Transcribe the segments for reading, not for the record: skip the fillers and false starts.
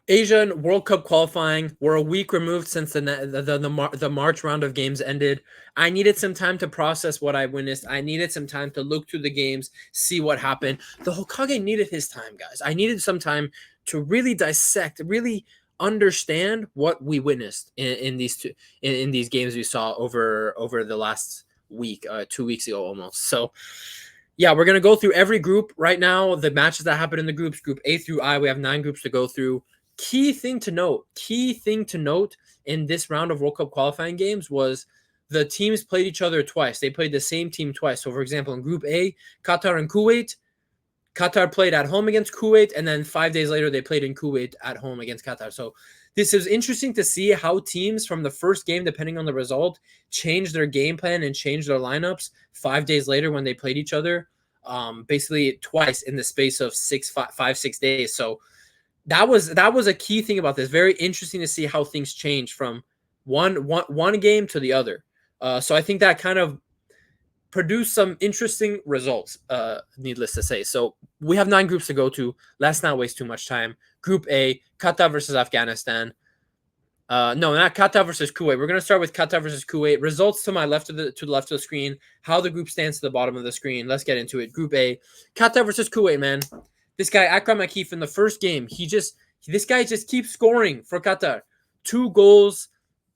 Asian World Cup qualifying. We're a week removed since the March round of games ended. I needed some time to process what I witnessed. I needed some time to look through the games, see what happened. The Hokage needed his time, guys. I needed some time to really dissect, really understand what we witnessed in these in these games we saw over the last week, 2 weeks ago almost. So yeah, we're gonna go through every group right now. The matches that happened in the groups, group A through I. We have 9 groups to go through. Key thing to note in this round of World Cup qualifying games was the teams played each other twice. They played the same team twice. So, for example, in Group A, Qatar and Kuwait, Qatar played at home against Kuwait, and then 5 days later they played in Kuwait at home against Qatar. So this is interesting to see how teams from the first game, depending on the result, changed their game plan and changed their lineups 5 days later when they played each other, basically twice in the space of 6 days. So that was a key thing about this. Very interesting to see how things change from one game to the other. So I think that kind of produced some interesting results, needless to say. So we have 9 groups to go to. Let's not waste too much time. Group A, Qatar versus Afghanistan. No, not Qatar versus Kuwait. We're gonna start with Qatar versus Kuwait. Results to my left of the left of the screen. How the group stands to the bottom of the screen. Let's get into it. Group A, Qatar versus Kuwait. Man, this guy Akram Akif in the first game, this guy just keeps scoring for Qatar. 2 goals,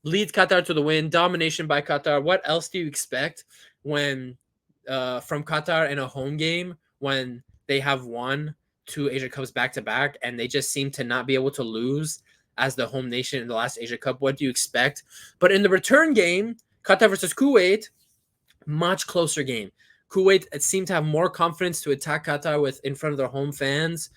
leads Qatar to the win. Domination by Qatar. What else do you expect when from Qatar in a home game when they have won 2 Asia Cups back to back and they just seem to not be able to lose as the home nation in the last Asia Cup? What do you expect? But in the return game, Qatar versus Kuwait, much closer game. Kuwait seemed to have more confidence to attack Qatar with in front of their home fans.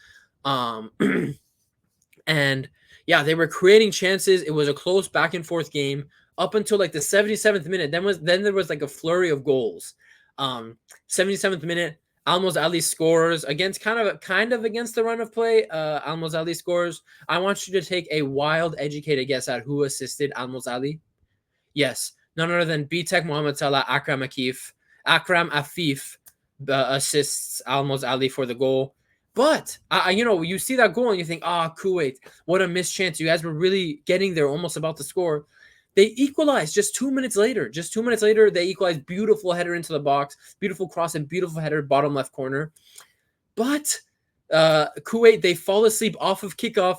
And yeah, they were creating chances. It was a close back and forth game up until like the 77th minute. Then there was like a flurry of goals. 77th minute, Almoz Ali scores against kind of against the run of play. Almoz Ali scores. I want you to take a wild, educated guess at who assisted Almoz Ali. Yes, none other than B-Tech Mohamed Salah, Akram Afif assists Almoz Ali for the goal. But you see that goal and you think, Kuwait, what a missed chance. You guys were really getting there, almost about to score. They equalized just 2 minutes later. Just 2 minutes later, they equalized. Beautiful header into the box, beautiful cross and beautiful header, bottom left corner. But Kuwait, they fall asleep off of kickoff.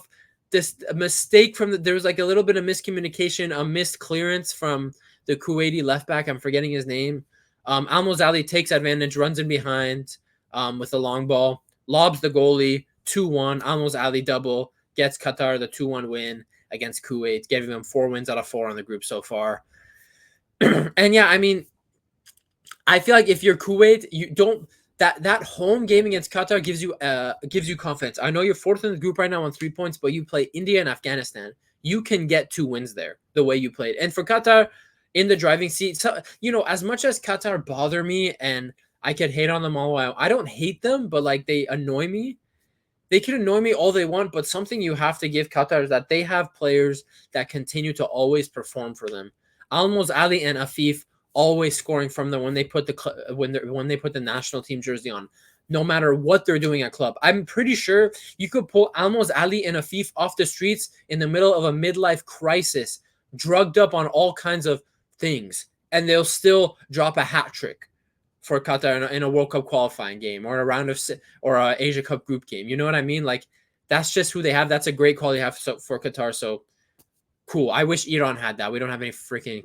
This mistake there was like a little bit of miscommunication, a missed clearance from the Kuwaiti left back. I'm forgetting his name. Almoz Ali takes advantage, runs in behind with a long ball, lobs the goalie, 2-1. Almoz Ali double, gets Qatar the 2-1 win against Kuwait, giving them 4 wins out of 4 on the group so far. And yeah, I mean, I feel like if you're Kuwait, you don't that home game against Qatar gives you confidence. I know you're 4th in the group right now on 3 points, but you play India and Afghanistan. You can get 2 wins there the way you played. And for Qatar in the driving seat, so, as much as Qatar bother me and I could hate on them all while, I don't hate them, but like they annoy me. They can annoy me all they want, but something you have to give Qatar is that they have players that continue to always perform for them. Almoz Ali and Afif always scoring from them when they put the national team jersey on, no matter what they're doing at club. I'm pretty sure you could pull Almoz Ali and Afif off the streets in the middle of a midlife crisis, drugged up on all kinds of things, and they'll still drop a hat trick for Qatar in a World Cup qualifying game or a round of or a Asia Cup group game. You know what I mean? Like that's just who they have. That's a great quality to have for Qatar. So cool. I wish Iran had that. We don't have any freaking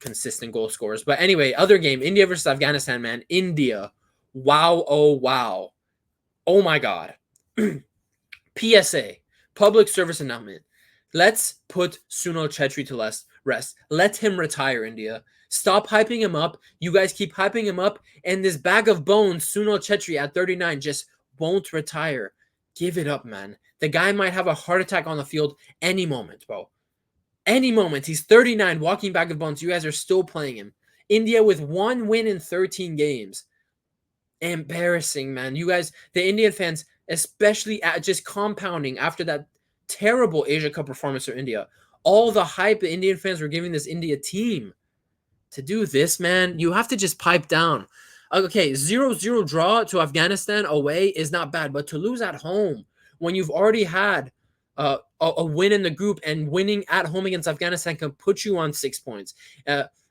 consistent goal scorers. But anyway, other game, India versus Afghanistan, man. India. Wow. Oh, wow. Oh, my God. PSA, public service announcement. Let's put Sunil Chetri to rest. Let him retire, India. Stop hyping him up. You guys keep hyping him up. And this bag of bones, Sunil Chetri at 39, just won't retire. Give it up, man. The guy might have a heart attack on the field any moment, bro. Any moment. He's 39, walking bag of bones. You guys are still playing him. India with 1 win in 13 games. Embarrassing, man. You guys, the Indian fans, especially just compounding after that terrible Asia Cup performance for India. All the hype the Indian fans were giving this India team. To do this, man, you have to just pipe down. Okay, 0-0 draw to Afghanistan away is not bad, but to lose at home when you've already had a win in the group, and winning at home against Afghanistan can put you on 6 points.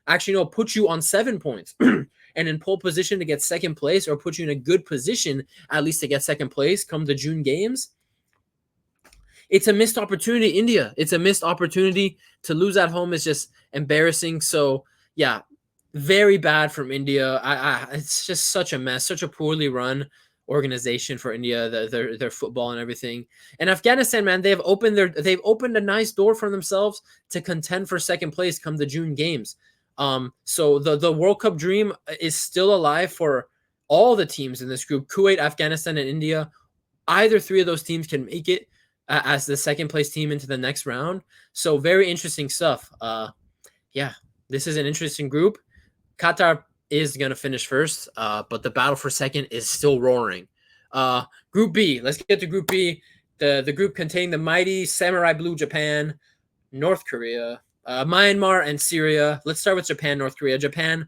Actually, no, put you on 7 points and in pole position to get second place, or put you in a good position at least to get second place come the June games. It's a missed opportunity, India. It's a missed opportunity. To lose at home is just embarrassing. So, yeah, very bad from India. It's just such a mess, such a poorly run organization for India, their football and everything. And Afghanistan, man, they've opened a nice door for themselves to contend for second place come the June games. So the World Cup dream is still alive for all the teams in this group: Kuwait, Afghanistan, and India. Either three of those teams can make it as the second place team into the next round. So very interesting stuff. Yeah, this is an interesting group. Qatar is going to finish first, but the battle for second is still roaring. Group B, let's get to Group B. The group containing the mighty Samurai Blue Japan, North Korea, Myanmar, and Syria. Let's start with Japan, North Korea. Japan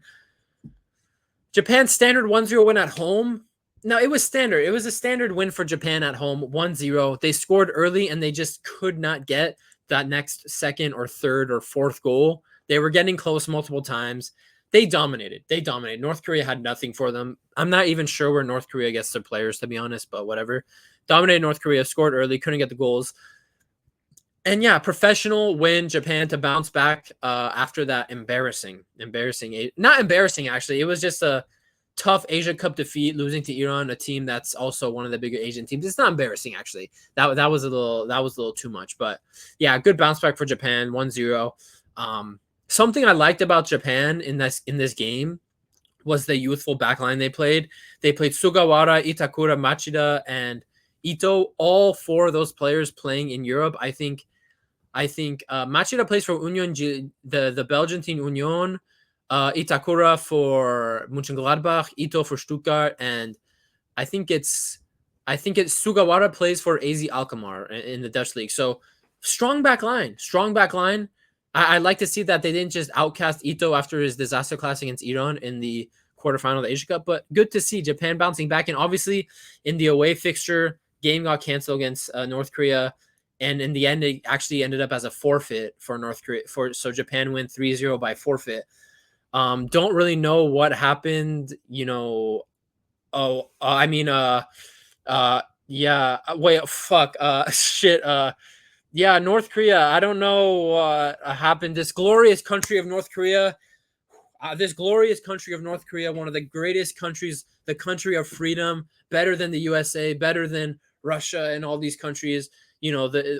standard 1-0 win at home. No, it was standard. It was a standard win for Japan at home, 1-0. They scored early, and they just could not get that next second or third or fourth goal. They were getting close multiple times. They dominated. North Korea had nothing for them. I'm not even sure where North Korea gets their players, to be honest, but whatever. Dominated North Korea, scored early, couldn't get the goals. And yeah, professional win, Japan to bounce back after that embarrassing, not embarrassing, actually. It was just a tough Asia Cup defeat, losing to Iran, a team that's also one of the bigger Asian teams. It's not embarrassing, actually. That was a little too much, but yeah, good bounce back for Japan, 1-0. Something I liked about Japan in this game was the youthful backline they played. They played Sugawara, Itakura, Machida, and Ito. All four of those players playing in Europe. I think Machida plays for Union, the Belgian team Union. Itakura for Mönchengladbach, Ito for Stuttgart, and I think it's Sugawara plays for AZ Alkmaar in the Dutch league. So strong back line. I like to see that they didn't just outcast Ito after his disaster clash against Iran in the quarterfinal of the Asia Cup, but good to see Japan bouncing back. And obviously, in the away fixture, game got canceled against North Korea, and in the end, it actually ended up as a forfeit for North Korea. So Japan win 3-0 by forfeit. Don't really know what happened. Shit. Yeah, North Korea. I don't know what happened. This glorious country of North Korea, one of the greatest countries, the country of freedom, better than the USA, better than Russia, and all these countries.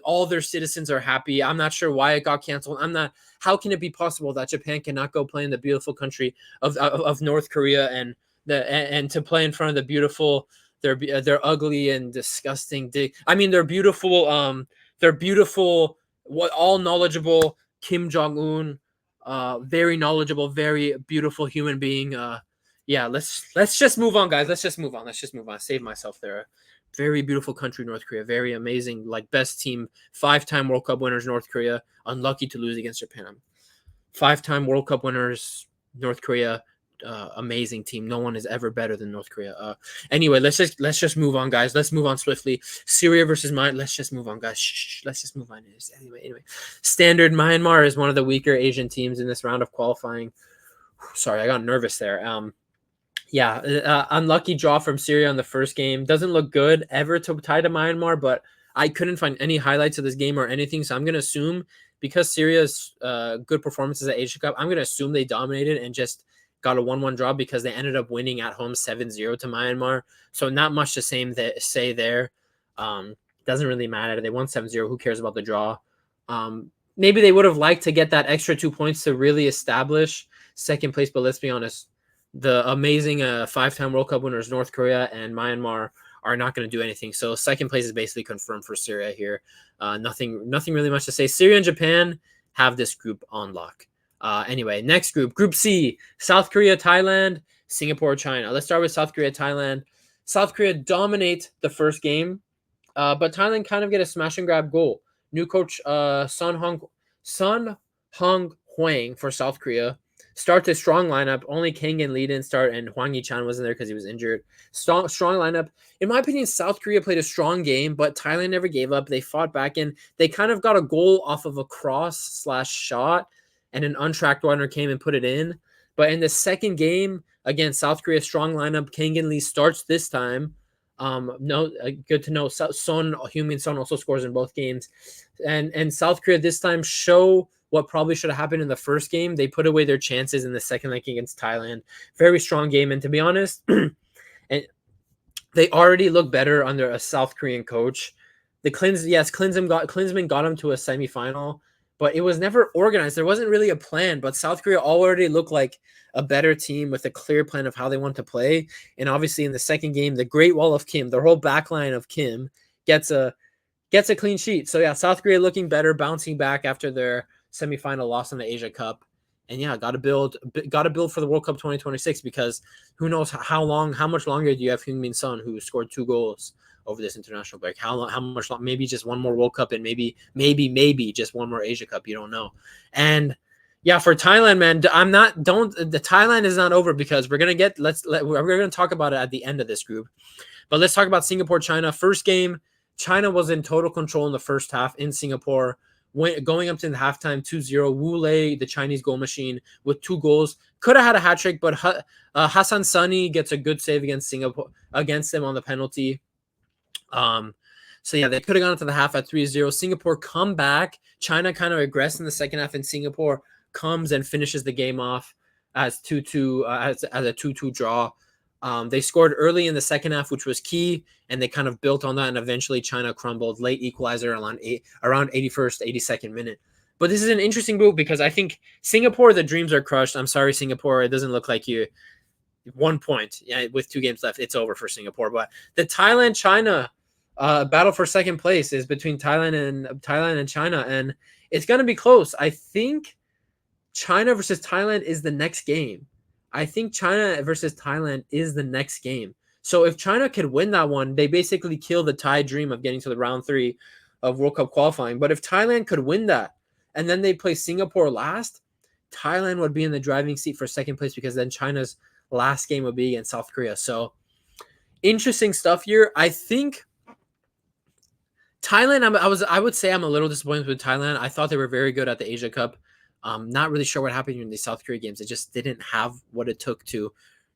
All their citizens are happy. I'm not sure why it got canceled. How can it be possible that Japan cannot go play in the beautiful country of North Korea and to play in front of the beautiful, their ugly and disgusting they're beautiful. They're beautiful, all knowledgeable Kim Jong-un, very knowledgeable, very beautiful human being. Yeah, let's just move on, guys. Let's just move on. I saved myself there. Very beautiful country, North Korea. Very amazing, best team. 5-time World Cup winners, North Korea. Unlucky to lose against Japan. 5-time World Cup winners, North Korea. Amazing team. No one is ever better than North Korea. Anyway, let's just move on, guys. Let's move on swiftly. Syria versus Myanmar. Let's just move on, guys. Let's just move on. Anyway, standard. Myanmar is one of the weaker Asian teams in this round of qualifying. Sorry, I got nervous there. Unlucky draw from Syria on the first game. Doesn't look good ever to tie to Myanmar, but I couldn't find any highlights of this game or anything, so I'm going to assume, because Syria's good performances at Asia Cup, I'm going to assume they dominated and just got a 1-1 draw, because they ended up winning at home 7-0 to Myanmar. So not much to say there. Doesn't really matter. They won 7-0. Who cares about the draw? Maybe they would have liked to get that extra 2 points to really establish second place, but let's be honest, the amazing 5-time World Cup winners North Korea and Myanmar are not going to do anything. So second place is basically confirmed for Syria here. Nothing really much to say. Syria and Japan have this group on lock. Anyway, next group, Group C, South Korea, Thailand, Singapore, China. Let's start with South Korea, Thailand. South Korea dominate the first game, but Thailand kind of get a smash and grab goal. New coach Sun Hung Hwang for South Korea Start to strong lineup. Only Kang and Lee didn't start, and Hwang Yi-chan wasn't there because he was injured. Strong lineup. In my opinion, South Korea played a strong game, but Thailand never gave up. They fought back, and they kind of got a goal off of a cross/shot, and an untracked runner came and put it in. But in the second game, again, South Korea strong lineup. Kang and Lee starts this time. No, good to know. Son Heung-min Son also scores in both games, and South Korea this time show what probably should have happened in the first game. They put away their chances in the second leg against Thailand. Very strong game, and to be honest, and they already look better under a South Korean coach. Klinsmann got them to a semifinal, but it was never organized. There wasn't really a plan, but South Korea already looked like a better team with a clear plan of how they want to play. And obviously in the second game, the Great Wall of Kim, the whole back line of Kim gets a clean sheet. So yeah, South Korea looking better, bouncing back after their semifinal loss in the Asia Cup. And yeah, got to build for the World Cup 2026, because who knows how much longer do you have Heung-min Son, who scored 2 goals over this international break? How much long? Maybe just one more World Cup, and maybe just one more Asia Cup. You don't know. And yeah, for Thailand, man, the Thailand is not over, because we're gonna talk about it at the end of this group. But let's talk about Singapore, China. First game, China was in total control in the first half in Singapore. Going up to the halftime 2-0. Wu Lei, the Chinese goal machine, with 2 goals. Could have had a hat trick, but Hassan Sani gets a good save against them on the penalty. So yeah, they could have gone into the half at 3-0. Singapore come back. China kind of regressed in the second half, and Singapore comes and finishes the game off as 2-2, as a 2-2 draw. They scored early in the second half, which was key, and they kind of built on that, and eventually China crumbled. Late equalizer around 81st, 82nd minute. But this is an interesting group, because I think Singapore, the dreams are crushed. I'm sorry, Singapore. It doesn't look like you. 1 point, yeah, with 2 games left, it's over for Singapore. But the Thailand-China battle for second place is between Thailand and China, and it's going to be close. I think China versus Thailand is the next game. So if China could win that one, they basically kill the Thai dream of getting to the round 3 of World Cup qualifying. But if Thailand could win that, and then they play Singapore last, Thailand would be in the driving seat for second place, because then China's last game would be against South Korea. So interesting stuff here. I think Thailand, I would say I'm a little disappointed with Thailand. I thought they were very good at the Asia Cup. Not really sure what happened in the South Korea games. They just didn't have what it took to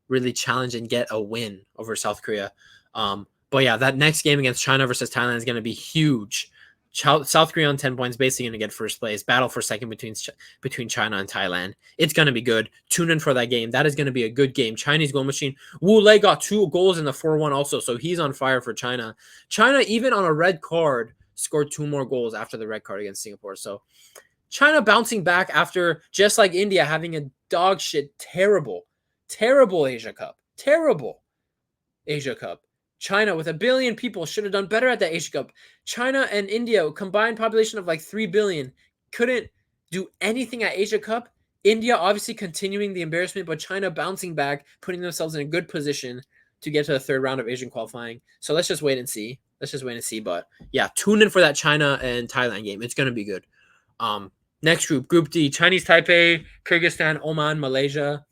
really challenge and get a win over South Korea. But yeah, that next game against China versus Thailand is going to be huge. South Korea on 10 points, basically going to get first place. Battle for second between China and Thailand. It's going to be good. Tune in for that game. That is going to be a good game. Chinese goal machine. Wu Lei got 2 goals in the 4-1 also, so he's on fire for China. China, even on a red card, scored 2 more goals after the red card against Singapore. So China bouncing back after, just like India, having a dog shit, terrible Asia Cup. Terrible Asia Cup. China, with 1 billion people, should have done better at the Asia Cup. China and India, combined population of like 3 billion, couldn't do anything at Asia Cup. India obviously continuing the embarrassment, but China bouncing back, putting themselves in a good position to get to the 3rd round of Asian qualifying. So let's just wait and see. But yeah, tune in for that China and Thailand game. It's going to be good. Next group, Group D, Chinese Taipei, Kyrgyzstan, Oman, Malaysia.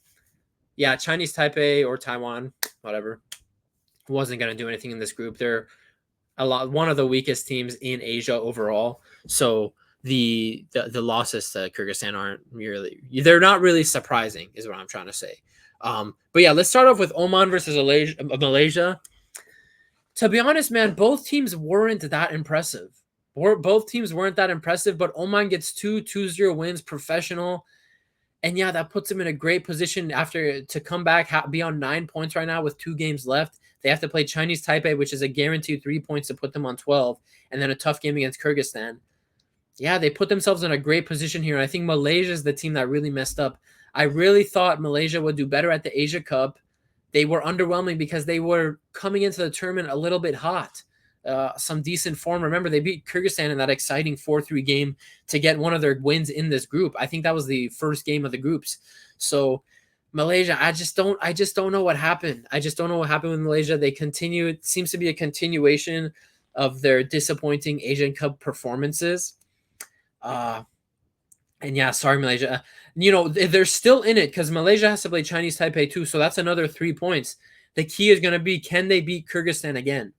Yeah, Chinese Taipei or Taiwan, whatever. Wasn't going to do anything in this group. They're one of the weakest teams in Asia overall. So the losses to Kyrgyzstan they're not really surprising, is what I'm trying to say. But yeah, let's start off with Oman versus Malaysia. To be honest, man, both teams weren't that impressive. But Oman gets 2-0 wins, professional. And yeah, that puts them in a great position to come back, be on 9 points right now with 2 games left. They have to play Chinese Taipei, which is a guaranteed 3 points to put them on 12, and then a tough game against Kyrgyzstan. Yeah, they put themselves in a great position here. I think Malaysia is the team that really messed up. I really thought Malaysia would do better at the Asia Cup. They were underwhelming because they were coming into the tournament a little bit hot. Some decent form. Remember, they beat Kyrgyzstan in that exciting 4-3 game to get one of their wins in this group. I think that was the first game of the groups. So Malaysia, I just don't know what happened. I just don't know what happened with Malaysia. They continue. It seems to be a continuation of their disappointing Asian Cup performances. And yeah, sorry, Malaysia. they're still in it because Malaysia has to play Chinese Taipei too. So that's another 3 points. The key is going to be, can they beat Kyrgyzstan again?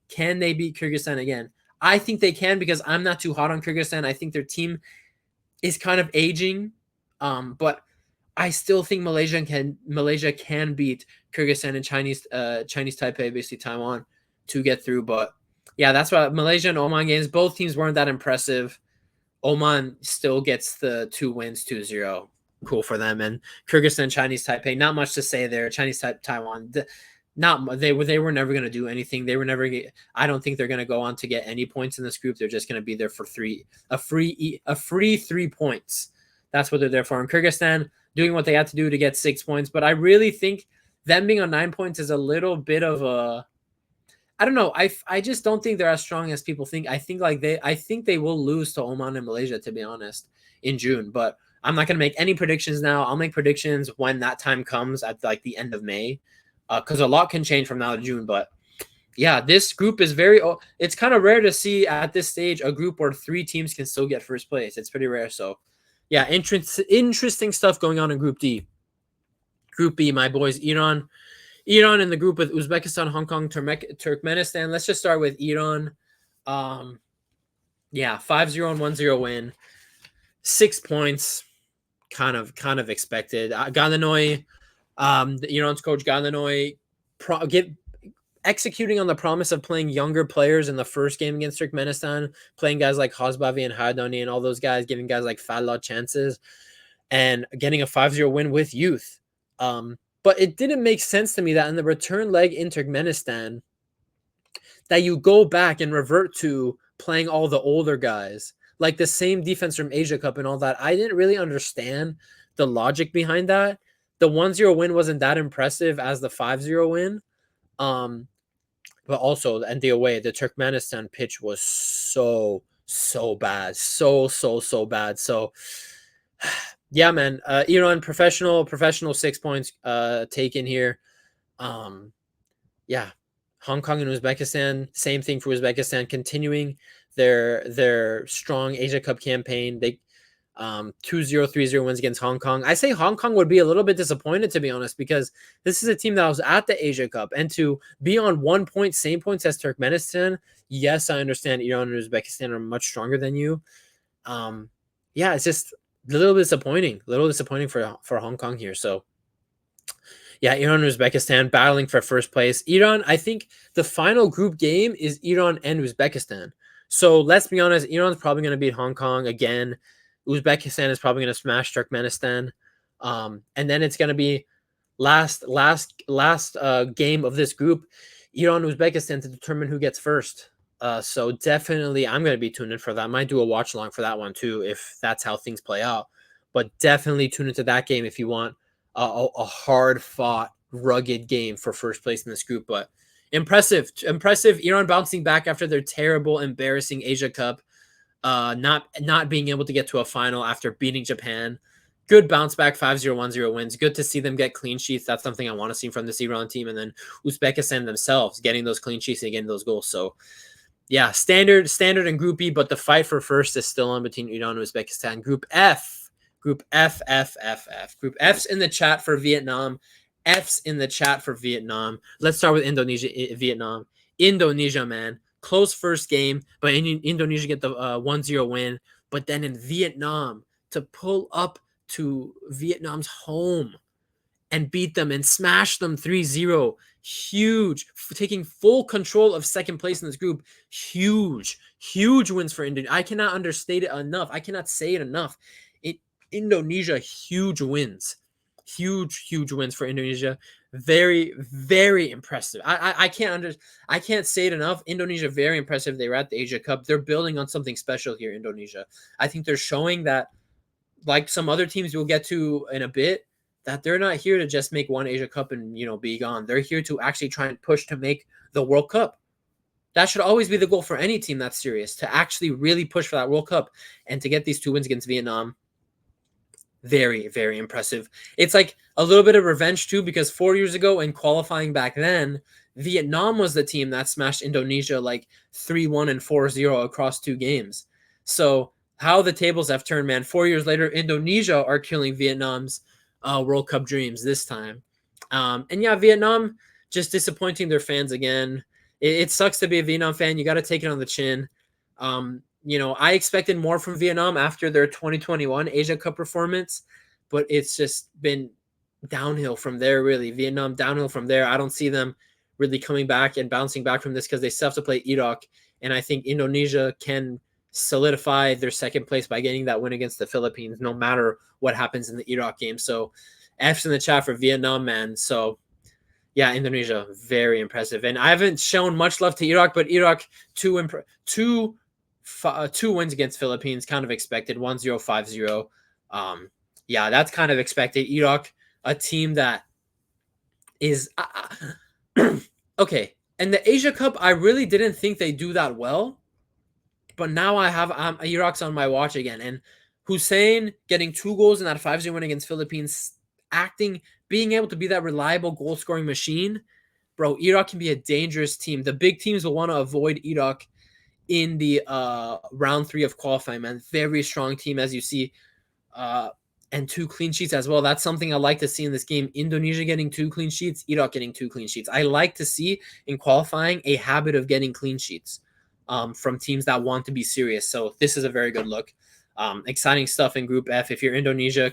Can they beat Kyrgyzstan again? I think they can because I'm not too hot on Kyrgyzstan. I think their team is kind of aging, but I still think Malaysia can beat Kyrgyzstan and Chinese Taipei, basically Taiwan, to get through. But yeah, that's why Malaysia and Oman games, both teams weren't that impressive. Oman still gets the 2 wins, 2-0. Cool for them. And Kyrgyzstan, Chinese Taipei, not much to say there. Taiwan, they were never going to do anything. They were never. I don't think they're going to go on to get any points in this group. They're just going to be there for a free 3 points. That's what they're there for. And Kyrgyzstan doing what they had to do to get 6 points. But I really think them being on 9 points is a little bit of a. I don't know. I just don't think they're as strong as people think. I think they will lose to Oman and Malaysia, to be honest, in June. But I'm not going to make any predictions now. I'll make predictions when that time comes at like the end of May, because a lot can change from now to June. But yeah, this group is it's kind of rare to see at this stage a group where 3 teams can still get first place. It's pretty rare. So yeah, interesting stuff going on in Group D. Group B, my boys, Iran in the group with Uzbekistan, Hong Kong, Turkmenistan. Let's just start with Iran. 5-0 and 1-0 win. 6 points. Kind of expected. Gananoy, Iran's coach Gananoy, executing on the promise of playing younger players in the first game against Turkmenistan, playing guys like Hazbavi and Haidani and all those guys, giving guys like Fadla chances, and getting a 5-0 win with youth. But it didn't make sense to me that in the return leg in Turkmenistan, that you go back and revert to playing all the older guys, like the same defense from Asia Cup and all that. I didn't really understand the logic behind that. The 1-0 win wasn't that impressive as the 5-0 win. But also, and the away, the Turkmenistan pitch was so bad. So bad. So yeah, man. Iran, professional 6 points taken here. Yeah. Hong Kong and Uzbekistan, same thing for Uzbekistan, continuing their strong Asia Cup campaign. They 2-0, 3-0 wins against Hong Kong. I say Hong Kong would be a little bit disappointed, to be honest, because this is a team that was at the Asia Cup, and to be on 1 point, same points as Turkmenistan. Yes, I understand Iran and Uzbekistan are much stronger than you. Yeah, it's just a little disappointing for Hong Kong here. So yeah, Iran and Uzbekistan battling for first place. Iran, I think the final group game is Iran and Uzbekistan. So let's be honest, Iran's probably going to beat Hong Kong again. Uzbekistan is probably going to smash Turkmenistan. And then it's going to be last game of this group, Iran, Uzbekistan, to determine who gets first. So definitely I'm going to be tuned in for that. I might do a watch along for that one too, if that's how things play out. But definitely tune into that game if you want a hard-fought, rugged game for first place in this group. But impressive. Iran bouncing back after their terrible, embarrassing Asia Cup. Not being able to get to a final after beating Japan. Good bounce back, 5-0, 1-0 wins. Good to see them get clean sheets. That's something I want to see from this Iran team. And then Uzbekistan themselves getting those clean sheets and getting those goals. So yeah, standard and Group E, but the fight for first is still on between Iran and Uzbekistan. Group F. Group F. Group F's in the chat for Vietnam. F's in the chat for Vietnam. Let's start with Indonesia, Vietnam. Indonesia, man. Close first game, but Indonesia get the 1-0 win. But then in Vietnam, to pull up to Vietnam's home and beat them and smash them 3-0. Huge. Taking full control of second place in this group. Huge wins for Indonesia. I cannot understate it enough. I cannot say it enough. Indonesia, huge wins. Huge wins for Indonesia. Very, very impressive. I can't say it enough. Indonesia, very impressive. They were at the Asia Cup. They're building on something special here, Indonesia. I think they're showing that, like some other teams we'll get to in a bit, that they're not here to just make one Asia Cup and, be gone. They're here to actually try and push to make the World Cup. That should always be the goal for any team that's serious, to actually really push for that World Cup and to get these 2 wins against Vietnam. Very, very impressive. It's like a little bit of revenge too, because 4 years ago in qualifying back then, Vietnam was the team that smashed Indonesia like 3-1 and 4-0 across 2 games. So how the tables have turned, man. 4 years later, Indonesia are killing Vietnam's World Cup dreams this time. And yeah, Vietnam just disappointing their fans again. It sucks to be a Vietnam fan. You got to take it on the chin. I expected more from Vietnam after their 2021 Asia Cup performance, but it's just been downhill from there, really. Vietnam downhill from there. I don't see them really coming back and bouncing back from this because they still have to play Iraq. And I think Indonesia can solidify their second place by getting that win against the Philippines, no matter what happens in the Iraq game. So F's in the chat for Vietnam, man. So yeah, Indonesia, very impressive. And I haven't shown much love to Iraq, but Iraq, two wins against Philippines, kind of expected, 1-0, 5-0. Yeah, that's kind of expected. Iraq, a team that is okay. And the Asia Cup, I really didn't think they do that well, but now I have Iraq's on my watch again. And Hussein getting 2 goals in that 5-0 win against Philippines, being able to be that reliable goal scoring machine, bro. Iraq can be a dangerous team. The big teams will want to avoid Iraq in the round 3 of qualifying, man. Very strong team, as you see. And 2 clean sheets as well. That's something I like to see in this game. Indonesia getting 2 clean sheets, Iraq getting 2 clean sheets. I like to see in qualifying a habit of getting clean sheets from teams that want to be serious. So this is a very good look. Exciting stuff in Group F. If you're Indonesia,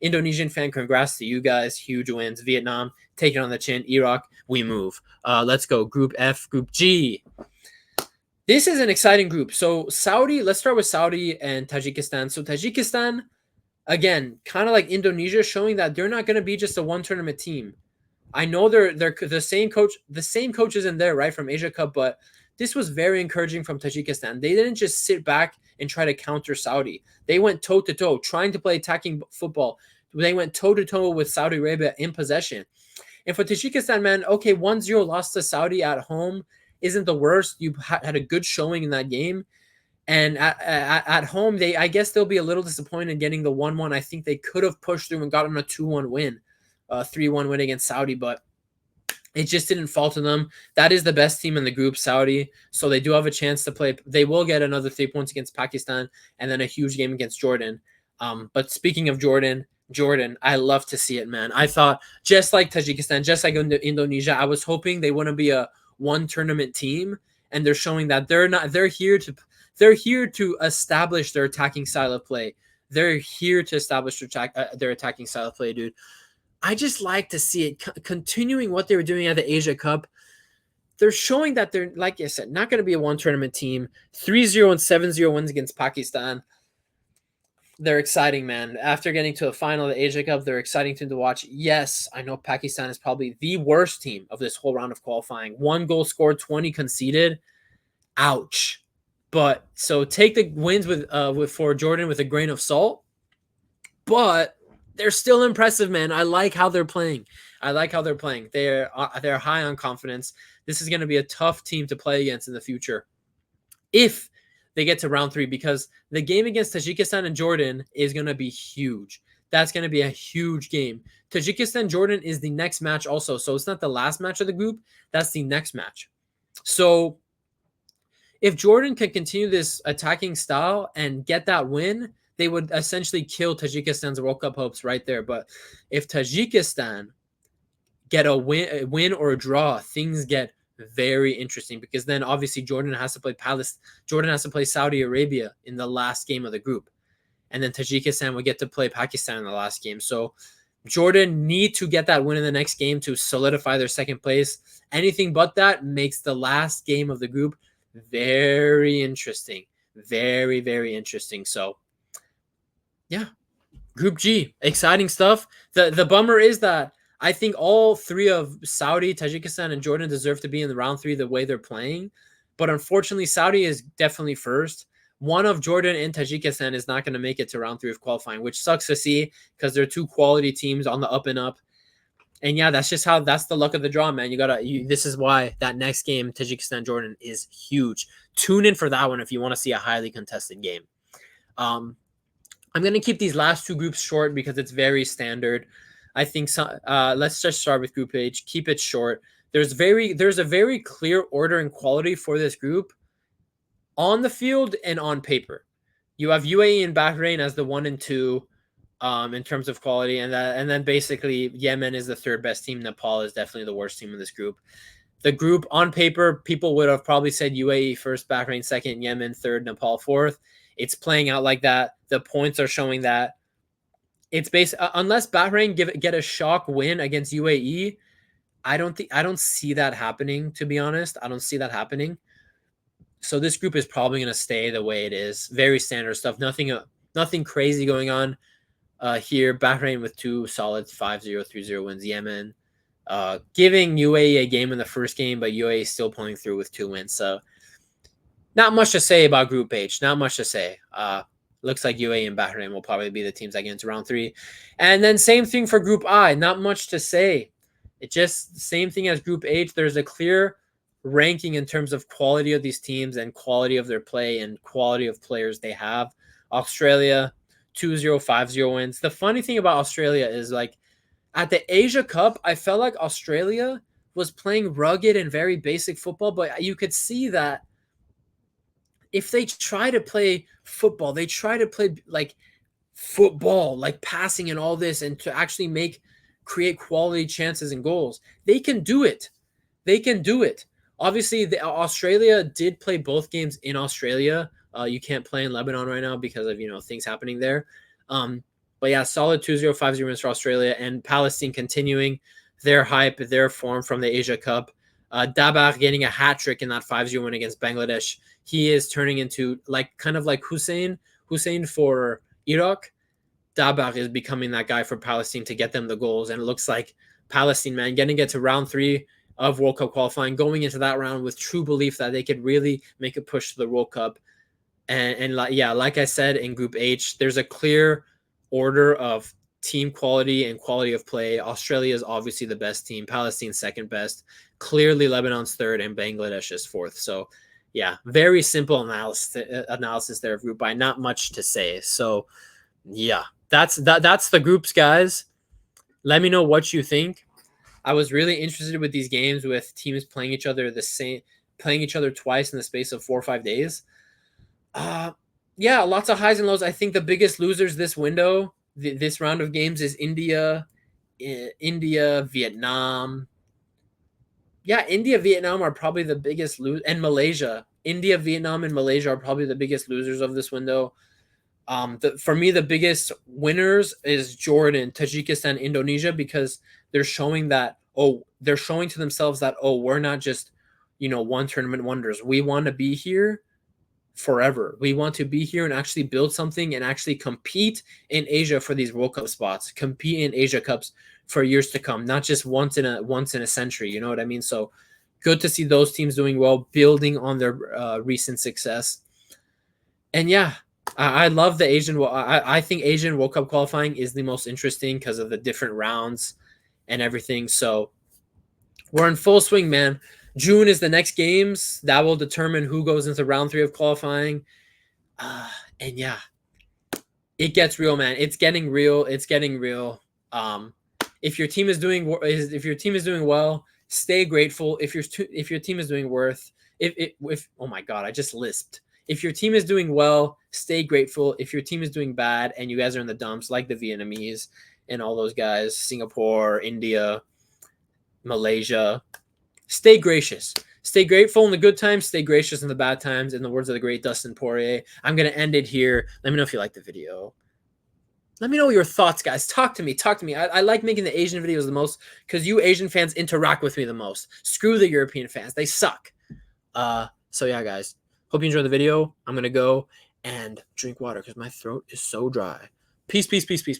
Indonesian fan, congrats to you guys. Huge wins. Vietnam, take it on the chin. Iraq, we move. Let's go. Group F, Group G. This is an exciting group. So Saudi, let's start with Saudi and Tajikistan. So Tajikistan, again, kind of like Indonesia, showing that they're not going to be just a one tournament team. I know they're the same coach is in there, right, from Asia Cup, but this was very encouraging from Tajikistan. They didn't just sit back and try to counter Saudi. They went toe-to-toe, trying to play attacking football. They went toe-to-toe with Saudi Arabia in possession. And for Tajikistan, man, okay, 1-0 loss to Saudi at home isn't the worst. You had a good showing in that game. And at home, I guess they'll be a little disappointed getting the 1-1. I think they could have pushed through and gotten a 2-1 win, 3-1 win against Saudi, but it just didn't fall to them. That is the best team in the group, Saudi. So they do have a chance to play. They will get another 3 points against Pakistan and then a huge game against Jordan. But speaking of Jordan, I love to see it, man. I thought just like Tajikistan, just like Indonesia, I was hoping they wouldn't be a one tournament team, and they're showing that they're here to establish their attacking style of play. They're here to establish their attacking style of play, dude. I just like to see it continuing what they were doing at the Asia Cup. They're showing that they're, like I said, not going to be a one tournament team. 3-0 and 7-0 wins against Pakistan. They're exciting, man. After getting to the final of the Asia Cup, they're exciting team to watch. Yes, I know Pakistan is probably the worst team of this whole round of qualifying. 1 goal scored, 20 conceded. Ouch. But so take the wins for Jordan with a grain of salt. But they're still impressive, man. I like how they're playing. They're high on confidence. This is going to be a tough team to play against in the future if they get to round 3, because the game against Tajikistan and Jordan is going to be huge. That's going to be a huge game. Tajikistan-Jordan is the next match also. So it's not the last match of the group. That's the next match. So if Jordan can continue this attacking style and get that win, they would essentially kill Tajikistan's World Cup hopes right there. But if Tajikistan get a win or a draw, things get very interesting, because then obviously Jordan has to play Saudi Arabia in the last game of the group, and then Tajikistan will get to play Pakistan in the last game. So Jordan need to get that win in the next game to solidify their second place. Anything but that makes the last game of the group very interesting. Very, very interesting. So yeah, Group G, exciting stuff. The bummer is that I think all 3 of Saudi, Tajikistan, and Jordan deserve to be in the round 3 the way they're playing. But unfortunately, Saudi is definitely first. One of Jordan and Tajikistan is not going to make it to round 3 of qualifying, which sucks to see because they're 2 quality teams on the up and up. And yeah, that's the luck of the draw, man. This is why that next game, Tajikistan, Jordan, is huge. Tune in for that one if you want to see a highly contested game. I'm going to keep these last 2 groups short because it's very standard. I think let's just start with Group H. Keep it short. There's a very clear order and quality for this group on the field and on paper. You have UAE and Bahrain as the 1 and 2 in terms of quality, and then basically Yemen is the third best team. Nepal is definitely the worst team in this group. The group on paper, people would have probably said UAE first, Bahrain second, Yemen third, Nepal fourth. It's playing out like that. The points are showing that. It's based unless Bahrain get a shock win against UAE. I don't see that happening. To be honest, I don't see that happening. So this group is probably going to stay the way it is. Very standard stuff. Nothing crazy going on here. Bahrain with 2 solid 5-0, 3-0 wins. Yemen giving UAE a game in the first game, but UAE still pulling through with 2 wins. So not much to say about Group H. Not much to say. Looks like UAE and Bahrain will probably be the teams that get into round 3. And then same thing for Group I. Not much to say. It's just the same thing as Group H. There's a clear ranking in terms of quality of these teams and quality of their play and quality of players they have. Australia, 2-0, 5-0 wins. The funny thing about Australia is like at the Asia Cup, I felt like Australia was playing rugged and very basic football, but you could see that if they try to play football, they try to play like football, like passing and all this, and to actually create quality chances and goals, they can do it. They can do it. Obviously, Australia did play both games in Australia. You can't play in Lebanon right now because of things happening there. But yeah, solid 2-0, 5-0 wins for Australia, and Palestine continuing their hype, their form from the Asia Cup. Dabagh getting a hat trick in that 5-0 win against Bangladesh. He is turning into kind of like Hussein for Iraq. Dabagh is becoming that guy for Palestine to get them the goals, and it looks like Palestine, man, getting it to round 3 of World Cup qualifying, going into that round with true belief that they could really make a push to the World Cup. And like I said, in Group H, there's a clear order of team quality and quality of play. Australia is obviously the best team. Palestine's second best. Clearly, Lebanon's third, and Bangladesh is fourth. So, yeah, very simple analysis there of Group I. Not much to say. So, yeah, that's the groups, guys. Let me know what you think. I was really interested with these games with teams playing each other twice in the space of 4 or 5 days. Yeah, lots of highs and lows. I think the biggest losers this window, this round of games, is India, Vietnam. Yeah, India, Vietnam are probably the biggest losers, and Malaysia. India, Vietnam, and Malaysia are probably the biggest losers of this window. For me, the biggest winners is Jordan, Tajikistan, Indonesia, because they're showing to themselves that, we're not just, one tournament wonders. We want to be here forever. We want to be here and actually build something and actually compete in Asia for these World Cup spots, compete in Asia Cups for years to come, not just once in a century. You know what I mean? So good to see those teams doing well, building on their recent success. And yeah, I love the Asian. I think Asian World Cup qualifying is the most interesting because of the different rounds and everything. So we're in full swing, man. June is the next games that will determine who goes into round 3 of qualifying. And yeah, it gets real, man. It's getting real. It's getting real. If your team is doing well, stay grateful. If your team is doing if oh my god, I just lisped. If your team is doing well, stay grateful. If your team is doing bad and you guys are in the dumps, like the Vietnamese and all those guys, Singapore, India, Malaysia, stay gracious. Stay grateful in the good times. Stay gracious in the bad times. In the words of the great Dustin Poirier, I'm going to end it here. Let me know if you like the video. Let me know your thoughts, guys. Talk to me. I like making the Asian videos the most because you Asian fans interact with me the most. Screw the European fans. They suck. So yeah, guys. Hope you enjoyed the video. I'm going to go and drink water because my throat is so dry. Peace, peace, peace, peace, peace.